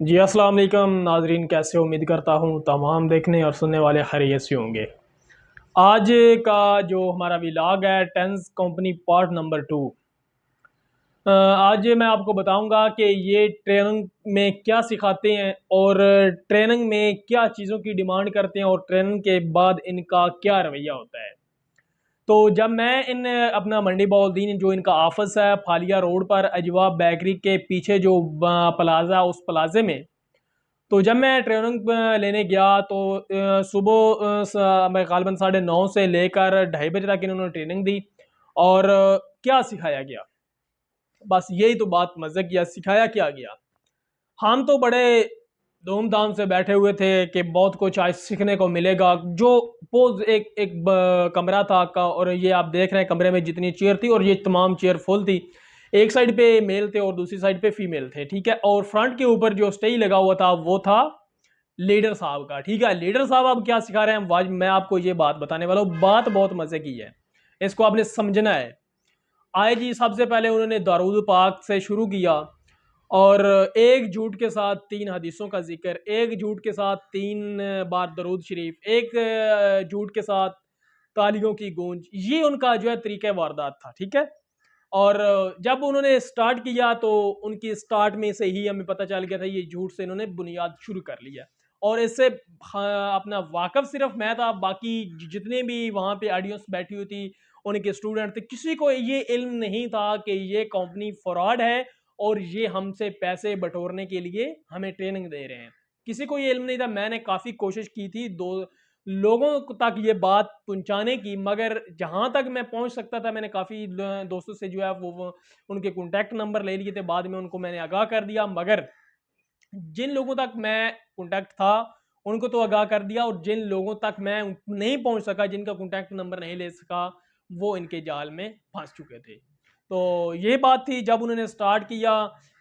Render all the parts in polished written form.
जी अस्सलाम वालेकुम नाजरीन, कैसे हो? उम्मीद करता हूँ तमाम देखने और सुनने वाले खैरियत से होंगे। आज का जो हमारा व्लॉग है टेंस कंपनी पार्ट नंबर 2। आज मैं आपको बताऊंगा कि ये ट्रेनिंग में क्या सिखाते हैं और ट्रेनिंग में क्या चीज़ों की डिमांड करते हैं और ट्रेनिंग के बाद इनका क्या रवैया होता है। तो जब मैं इन अपना मंडी बहाउद्दीन जो इनका ऑफिस है फालिया रोड पर अजवा बेकरी के पीछे जो प्लाजा उस प्लाजे में, तो जब मैं ट्रेनिंग लेने गया तो सुबह मैं गालबन 9:30 से लेकर 2:30 बजे तक इन्होंने ट्रेनिंग दी। और क्या सिखाया गया, बस यही तो बात मज़े किया, सिखाया क्या गया। हम तो बड़े धूमधाम से बैठे हुए थे कि बहुत कुछ आज सीखने को मिलेगा। जो पोज एक एक कमरा था का, और ये आप देख रहे हैं कमरे में जितनी चेयर थी और ये तमाम चेयर फुल थी। एक साइड पे मेल थे और दूसरी साइड पे फीमेल थे, ठीक है। और फ्रंट के ऊपर जो स्टेज लगा हुआ था वो था लीडर साहब का, ठीक है। लीडर साहब आप क्या सिखा रहे हैं, आज मैं आपको ये बात बताने वाला हूँ। बात बहुत मजे की है, इसको आपने समझना है। आए जी, सबसे पहले उन्होंने दरूद पाक से शुरू किया और एक झूठ के साथ 3 हदीसों का जिक्र, एक झूठ के साथ 3 बार दरूद शरीफ, एक झूठ के साथ तालियों की गूंज। ये उनका जो है तरीका वारदात था, ठीक है। और जब उन्होंने स्टार्ट किया तो उनकी स्टार्ट में से ही हमें पता चल गया था ये झूठ से इन्होंने बुनियाद शुरू कर लिया। और इससे अपना वाकफ सिर्फ मैं था, बाकी जितने भी वहाँ पे ऑडियंस बैठी हुई थी, उनके स्टूडेंट थे, किसी को ये इल्म नहीं था कि ये कंपनी फ्रॉड है और ये हमसे पैसे बटोरने के लिए हमें ट्रेनिंग दे रहे हैं। किसी को ये इल्म नहीं था। मैंने काफ़ी कोशिश की थी दो लोगों तक ये बात पहुंचाने की, मगर जहां तक मैं पहुंच सकता था मैंने काफ़ी दोस्तों से जो है वो उनके कॉन्टैक्ट नंबर ले लिए थे, बाद में उनको मैंने आगाह कर दिया। मगर जिन लोगों तक मैं कॉन्टैक्ट था उनको तो आगाह कर दिया, और जिन लोगों तक मैं नहीं पहुंच सका, जिनका कॉन्टैक्ट नंबर नहीं ले सका, वो इनके जाल में फंस चुके थे। तो ये बात थी जब उन्होंने स्टार्ट किया।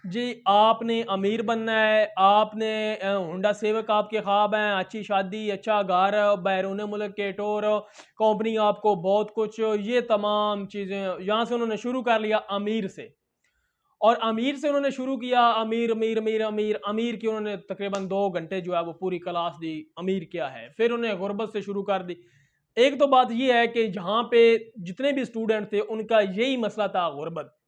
जी, आपने अमीर बनना है, आपने होंडा सेविक आपके ख्वाब हैं, अच्छी शादी, अच्छा घर, बैरून मुल्क के टूर, कंपनी आपको बहुत कुछ, ये तमाम चीज़ें यहाँ से उन्होंने शुरू कर लिया अमीर से। और अमीर से उन्होंने शुरू किया, अमीर अमीर अमीर अमीर अमीर की उन्होंने तकरीबन 2 घंटे जो है वो पूरी क्लास दी, अमीर क्या है। फिर उन्हें गुर्बत से शुरू कर दी। एक तो बात ये है कि जहाँ पे जितने भी स्टूडेंट थे उनका यही मसला था, गुर्बत।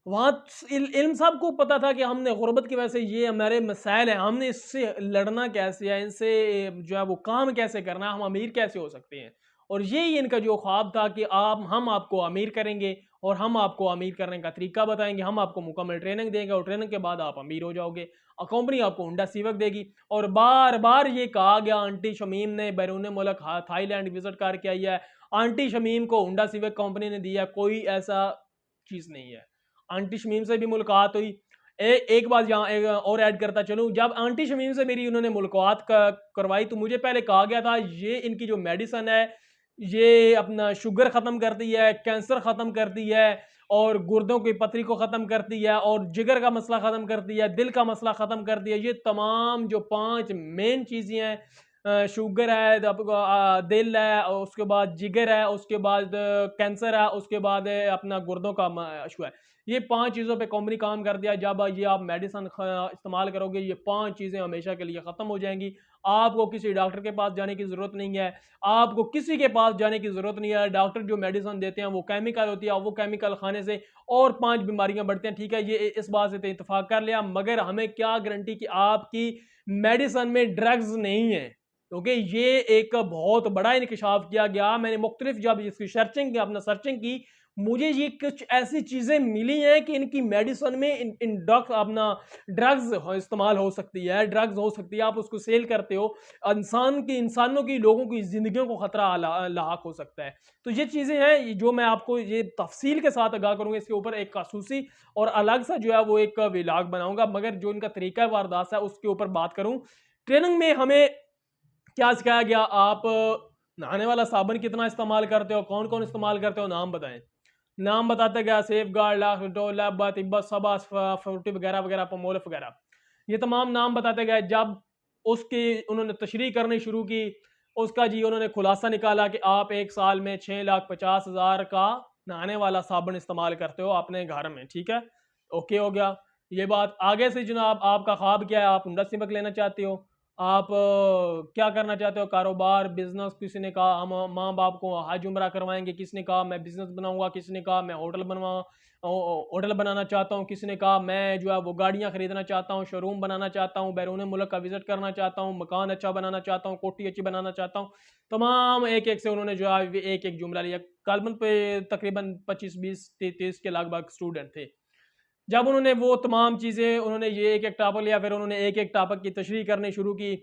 वहाँ इल्म साहब को पता था कि हमने गुर्बत की वजह से ये हमारे मसाइल हैं, हमने इससे लड़ना कैसे है, इनसे जो है वो काम कैसे करना है, हम अमीर कैसे हो सकते हैं। और यही इनका जो ख्वाब था कि हम आपको अमीर करेंगे और हम आपको अमीर करने का तरीका बताएंगे, हम आपको मुकम्मल ट्रेनिंग देंगे और ट्रेनिंग के बाद आप अमीर हो जाओगे और कंपनी आपको होंडा सिविक देगी। और बार बार ये कहा गया, आंटी शमीम ने बैरून मुल्क थाईलैंड विजिट करके आई है, आंटी शमीम को होंडा सिविक कंपनी ने दिया, कोई ऐसा चीज़ नहीं है। आंटी शमीम से भी मुलाकात हुई। एक बात यहाँ एक और ऐड करता चलूँ, जब आंटी शमीम से मेरी उन्होंने मुलाकात करवाई तो मुझे पहले कहा गया था ये इनकी जो मेडिसन है ये अपना शुगर ख़त्म करती है, कैंसर ख़त्म करती है, और गुर्दों की पथरी को ख़त्म करती है, और जिगर का मसला ख़त्म करती है, दिल का मसला ख़त्म करती है। ये तमाम जो 5 मेन चीज़ें हैं, शुगर है, दिल है, और उसके बाद जिगर है, उसके बाद कैंसर है, उसके बाद अपना गुर्दों का इशू है। ये 5 चीज़ों पे कंपनी काम कर दिया। जब ये आप मेडिसिन इस्तेमाल करोगे ये 5 चीज़ें हमेशा के लिए ख़त्म हो जाएंगी। आपको किसी डॉक्टर के पास जाने की ज़रूरत नहीं है, आपको किसी के पास जाने की ज़रूरत नहीं है। डॉक्टर जो मेडिसिन देते हैं वो केमिकल होती है, वो केमिकल खाने से और 5 बीमारियां बढ़ती हैं, ठीक है। ये इस बात से तो इत्तेफाक कर लिया, मगर हमें क्या गारंटी कि आपकी मेडिसिन में ड्रग्स नहीं है, क्योंकि ये एक बहुत बड़ा इंकशाफ किया गया। मैंने मुख्तलिफ जब इसकी सर्चिंग अपना सर्चिंग की, मुझे ये कुछ ऐसी चीज़ें मिली हैं कि इनकी मेडिसिन में इन ड्रग्स अपना ड्रग्स इस्तेमाल हो सकती है, ड्रग्स हो सकती है, आप उसको सेल करते हो, इंसानों की लोगों की ज़िंदगियों को ख़तरा लाक हो सकता है। तो ये चीज़ें हैं जो मैं आपको ये तफसील के साथ आगाह करूँगा। इसके ऊपर एक खासूसी और अलग सा जो है वो एक व्लॉग बनाऊंगा, मगर जो इनका तरीका वारदात है उसके ऊपर बात करूँ। ट्रेनिंग में हमें क्या सिखाया गया, आप नहाने वाला साबुन कितना इस्तेमाल करते हो, कौन कौन इस्तेमाल करते हो, नाम बताएं। नाम बताते गया, सेफ गार्ड, लैब, तिब्बत, सबा, फ्रूटी वगैरह वगैरह, पमोलफ वगैरह, ये तमाम नाम बताते गए। जब उसकी उन्होंने तशरीह करनी शुरू की, उसका जी उन्होंने खुलासा निकाला कि आप एक साल में 6,50,000 का नहाने वाला साबुन इस्तेमाल करते हो अपने घर में, ठीक है। ओके हो गया। ये बात आगे से जनाब, आपका ख्वाब क्या है? आप उमरा सिमक लेना चाहते हो? आप क्या करना चाहते हो? कारोबार, बिजनेस? किसी ने कहा हम माँ बाप को हज उमरा करवाएंगे, किसी ने कहा मैं बिजनेस बनाऊंगा, किसी ने कहा मैं होटल बनाना चाहता हूँ, किसी ने कहा मैं जो है वो गाड़ियाँ खरीदना चाहता हूँ, शोरूम बनाना चाहता हूँ, बैरून मुल्क का विजिट करना चाहता हूँ, मकान अच्छा बनाना चाहता हूँ, कोठी अच्छी बनाना चाहता हूँ। तमाम एक एक से उन्होंने जो है एक एक जुमला लिया। कालबन पे तकरीबन 25 20 30 के लगभग स्टूडेंट थे। जब उन्होंने वो तमाम चीज़ें, उन्होंने ये एक एक टॉपिक लिया, फिर उन्होंने एक एक टॉपिक की तशरीह करनी शुरू की।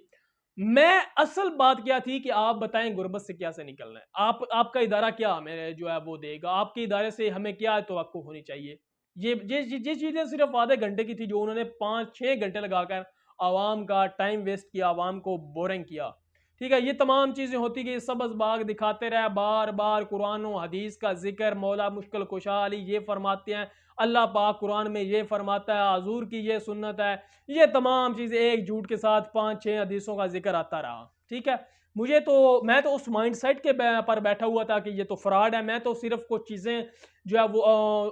मैं असल बात क्या थी कि आप बताएं गुर्बत से कैसे निकलना है, आपका इदारा क्या हमें जो है वो देगा, आपके इदारे से हमें क्या तवक्को होनी चाहिए। ये चीज़ें सिर्फ आधे घंटे की थी जो उन्होंने 5 6 घंटे लगाकर आवाम का टाइम वेस्ट किया, आवाम को बोरिंग किया। ठीक है, ये तमाम चीज़ें होती गई, सबज बाग दिखाते रहे, बार बार कुरान और हदीस का जिक्र, मौला मुश्किल कुशा अली ये फरमाते हैं, अल्लाह पाक कुरान में ये फरमाता है, हजूर की ये सुन्नत है। ये तमाम चीज़ें एक झूठ के साथ 5 6 हदीसों का जिक्र आता रहा। ठीक है, मैं तो उस माइंड सेट के पर बैठा हुआ था कि ये तो फ्रॉड है। मैं तो सिर्फ कुछ चीज़ें जो है वो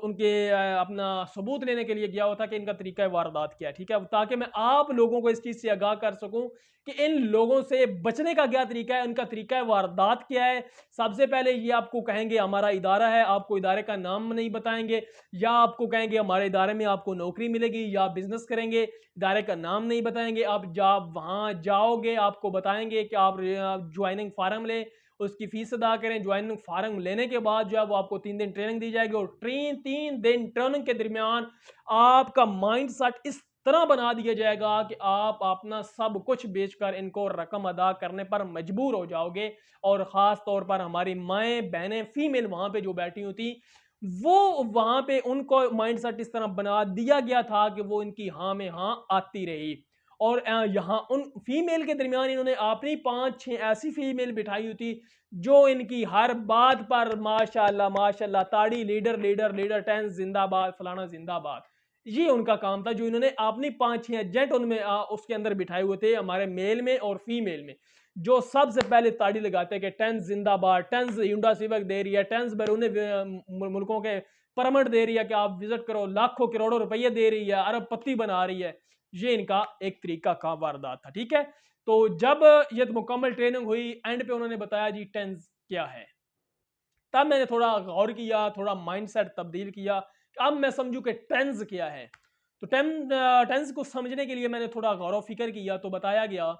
उनके अपना सबूत लेने के लिए गया हुआ था कि इनका तरीका वारदात क्या है। ठीक है, ताकि मैं आप लोगों को इस चीज़ से आगाह कर सकूं कि इन लोगों से बचने का क्या तरीका है, उनका तरीका वारदात क्या है। सबसे पहले ये आपको कहेंगे हमारा इदारा है, आपको इदारे का नाम नहीं बताएंगे, या आपको कहेंगे हमारे इदारे में आपको नौकरी मिलेगी या बिजनेस करेंगे, इदारे का नाम नहीं बताएंगे। आप जब वहाँ जाओगे आपको बताएंगे कि आप ज्वाइनिंग फार्म लें, उसकी फीस अदा करें। ज्वाइनिंग फार्म लेने के बाद जो है वो आपको 3 दिन ट्रेनिंग दी जाएगी, और 3 दिन ट्रेनिंग के दरमियान आपका माइंड सेट इस तरह बना दिया जाएगा कि आप अपना सब कुछ बेचकर इनको रकम अदा करने पर मजबूर हो जाओगे। और ख़ास तौर पर हमारी माएँ बहनें फीमेल वहाँ पे जो बैठी होती, वो वहाँ पे उनको माइंडसेट इस तरह बना दिया गया था कि वो इनकी हाँ में हाँ आती रही। और यहाँ उन फीमेल के दरमियान इन्होंने अपनी 5 6 ऐसी फीमेल बिठाई हुई थी जो इनकी हर बात पर माशाल्लाह माशाल्लाह ताड़ी, लीडर लीडर लीडर, टेंस जिंदाबाद, फलाना जिंदाबाद। ये उनका काम था जो इन्होंने अपनी 5 6 एजेंट उनमें उसके अंदर बिठाए हुए थे, हमारे मेल में और फीमेल में, जो सबसे पहले ताड़ी लगाते हैं कि टेंस जिंदाबाद, टेंस युंडा सिवक दे रही है, टेंस बैरून मुल्कों के परमिट दे रही है कि आप विजिट करो, लाखों करोड़ों रुपये दे रही है, अरब पत्ती बना रही है। ये इनका एक तरीका का वारदात था। ठीक है, तो जब ये मुकम्मल ट्रेनिंग हुई, एंड पे उन्होंने बताया जी टेंस क्या है, तब मैंने थोड़ा गौर किया, थोड़ा माइंडसेट तब्दील किया। अब मैं समझूं कि टेंस क्या है। तो टेंस को समझने के लिए मैंने थोड़ा गौर फिक्र किया, तो बताया गया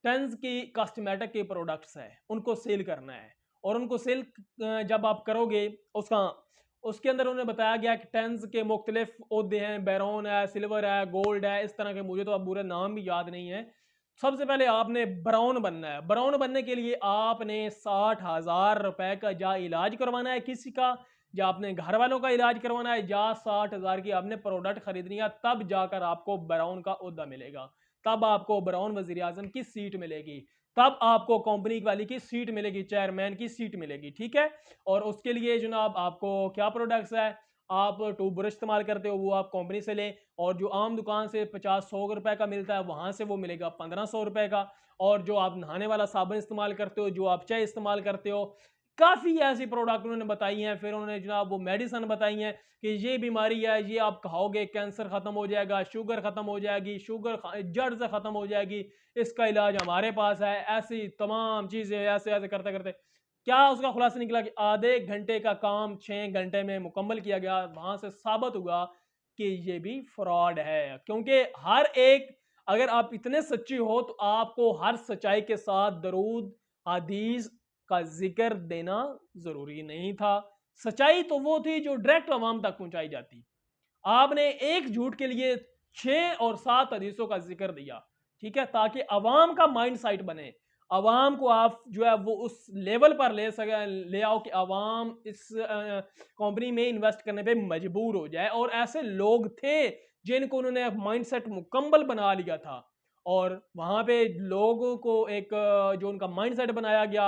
टेंस की कॉस्मेटिक के प्रोडक्ट्स हैं, उनको सेल करना है। और उनको सेल जब आप करोगे उसका, उसके अंदर उन्हें बताया गया कि टेंस के मुख्तलिफ ओहदे हैं, बैरोन है, सिल्वर है, गोल्ड है, इस तरह के, मुझे तो अब पूरे नाम भी याद नहीं है। सबसे पहले आपने ब्राउन बनना है। ब्राउन बनने के लिए आपने 60,000 रुपए का या इलाज करवाना है किसी का, या अपने घर वालों का इलाज करवाना है, या 60,000 की आपने प्रोडक्ट खरीदनी है, तब जाकर आपको ब्राउन का ओहदा मिलेगा, तब आपको ब्राउन वजीर आजम की सीट मिलेगी, तब आपको कंपनी वाली की सीट मिलेगी, चेयरमैन की सीट मिलेगी। ठीक है, और उसके लिए जनाब आपको क्या प्रोडक्ट्स है, आप टूथब्रश इस्तेमाल करते हो वो आप कंपनी से लें, और जो आम दुकान से 50 100 रुपए का मिलता है वहां से वो मिलेगा 1500 रुपए का। और जो आप नहाने वाला साबुन इस्तेमाल करते हो, जो आप चाय इस्तेमाल करते हो, काफ़ी ऐसी प्रोडक्ट उन्होंने बताई हैं। फिर उन्होंने जनाब वो मेडिसन बताई हैं कि ये बीमारी है, ये आप खाओगे कैंसर ख़त्म हो जाएगा, शुगर ख़त्म हो जाएगी, जड़ से ख़त्म हो जाएगी, इसका इलाज हमारे पास है। ऐसी तमाम चीज़ें ऐसे ऐसे करते करते क्या उसका खुलासा निकला कि आधे घंटे का काम 6 घंटे में मुकम्मल किया गया। वहां से साबित हुआ कि ये भी फ्रॉड है, क्योंकि हर एक, अगर आप इतने सच्ची हो तो आपको हर सच्चाई के साथ दरूद हदीस का जिक्र देना जरूरी नहीं था। सच्चाई तो वो थी जो डायरेक्ट आवाम तक पहुंचाई जाती। आपने एक झूठ के लिए 6 और 7 हदीसों का जिक्र दिया। ठीक है, ताकि अवाम का माइंड साइट बने, अवाम को आप जो है वो उस लेवल पर ले आओ कि अवाम इस कंपनी में इन्वेस्ट करने पे मजबूर हो जाए। और ऐसे लोग थे जिनको उन्होंने माइंड सेट मुकम्मल बना लिया था, और वहां पे लोगों को एक जो उनका माइंड सेट बनाया गया,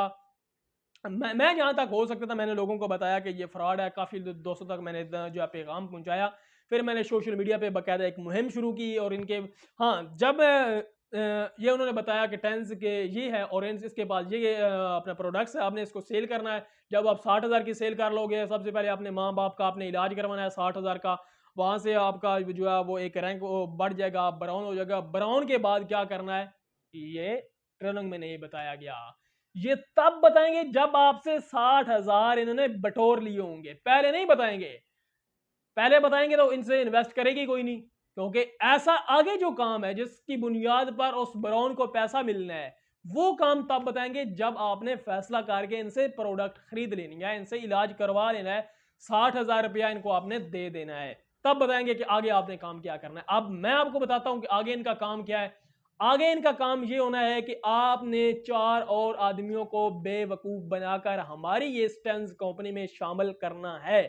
मैं जहाँ तक हो सकता था मैंने लोगों को बताया कि ये फ्रॉड है। काफ़ी दोस्तों तक मैंने जो है पैगाम पहुँचाया। फिर मैंने सोशल मीडिया पे बाकायदा एक मुहिम शुरू की, और इनके, हाँ, जब ये उन्होंने बताया कि टेंस के ये है ऑरेंज, इसके पास ये अपना प्रोडक्ट्स है, आपने इसको सेल करना है। जब आप 60,000 की सेल कर लोगे, सबसे पहले अपने माँ बाप का आपने इलाज करवाना है 60,000 का, वहाँ से आपका जो है वो एक रैंक बढ़ जाएगा, ब्राउन हो जाएगा। ब्राउन के बाद क्या करना है, ये ट्रेनिंग में नहीं बताया गया। ये तब बताएंगे जब आपसे 60,000 इन्होंने बटोर लिए होंगे, पहले नहीं बताएंगे। पहले बताएंगे तो इनसे इन्वेस्ट करेगी कोई नहीं, क्योंकि ऐसा आगे जो काम है जिसकी बुनियाद पर उस ब्राउन को पैसा मिलना है, वो काम तब बताएंगे जब आपने फैसला करके इनसे प्रोडक्ट खरीद लेनी है, इनसे इलाज करवा लेना है, 60,000 रुपया इनको आपने दे देना है, तब बताएंगे कि आगे आपने काम क्या करना है। अब मैं आपको बताता हूं कि आगे इनका काम क्या है। आगे इनका काम ये होना है कि आपने 4 और आदमियों को बेवकूफ बनाकर हमारी ये स्टेंस कंपनी में शामिल करना है।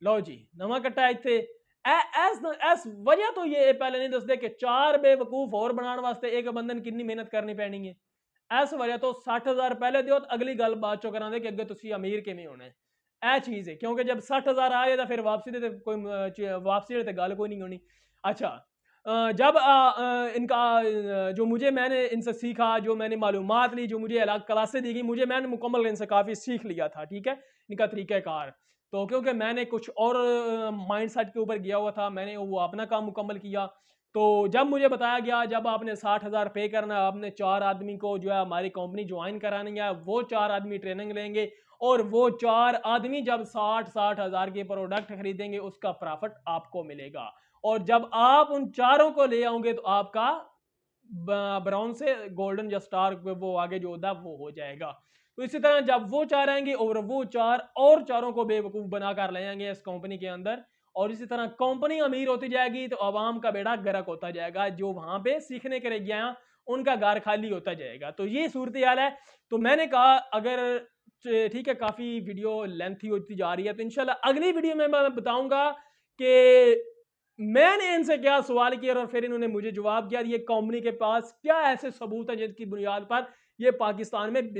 लो जी, नवा कट्टा इत्थे एस वजह तो ये पहले नहीं दसदे कि 4 बेवकूफ और बनाने वास्ते एक बंदे ने कितनी मेहनत करनी पैनी है। इस वजह तो 60,000 पहले दियो, अगली गल बाद चो करा दे कि अगे तुसी अमीर किवें होना है। ए चीज है, क्योंकि जब 60,000 आए तो फिर वापसी दे कोई वापसी दे गल कोई नहीं होनी। अच्छा, जब इनका जो मैंने इनसे सीखा, जो मैंने मालूमात ली, जो मुझे अलग क्लासें दी गई, मैंने मुकम्मल इनसे काफ़ी सीख लिया था, ठीक है, इनका तरीक़ाकार। तो क्योंकि मैंने कुछ और माइंड सेट के ऊपर गया हुआ था, मैंने वो अपना काम मुकम्मल किया। तो जब मुझे बताया गया जब आपने 60,000 पे करना है, आपने 4 आदमी को जो है हमारी कंपनी ज्वाइन करानी है, वो 4 आदमी ट्रेनिंग लेंगे और वो 4 आदमी जब 60,000 के प्रोडक्ट खरीदेंगे उसका प्रॉफिट आपको मिलेगा। और जब आप उन चारों को ले आओगे तो आपका ब्राउन से गोल्डन या स्टार वो आगे जो होता है वो हो जाएगा। तो इसी तरह जब वो 4 आएंगे और वो 4 और चारों को बेवकूफ बनाकर ले आएंगे इस कंपनी के अंदर, और इसी तरह कंपनी अमीर होती जाएगी तो अवाम का बेड़ा गर्क होता जाएगा। जो वहां पे सीखने के लिए गया उनका घर खाली होता जाएगा। तो ये सूरत हाल है। तो मैंने कहा अगर ठीक है, काफी वीडियो लेंथी होती जा रही है, तो इंशाल्लाह अगली वीडियो में मैं बताऊंगा कि मैंने इनसे क्या सवाल किया और फिर इन्होंने मुझे जवाब दिया। ये कंपनी के पास क्या ऐसे सबूत है जिसकी बुनियाद पर ये पाकिस्तान में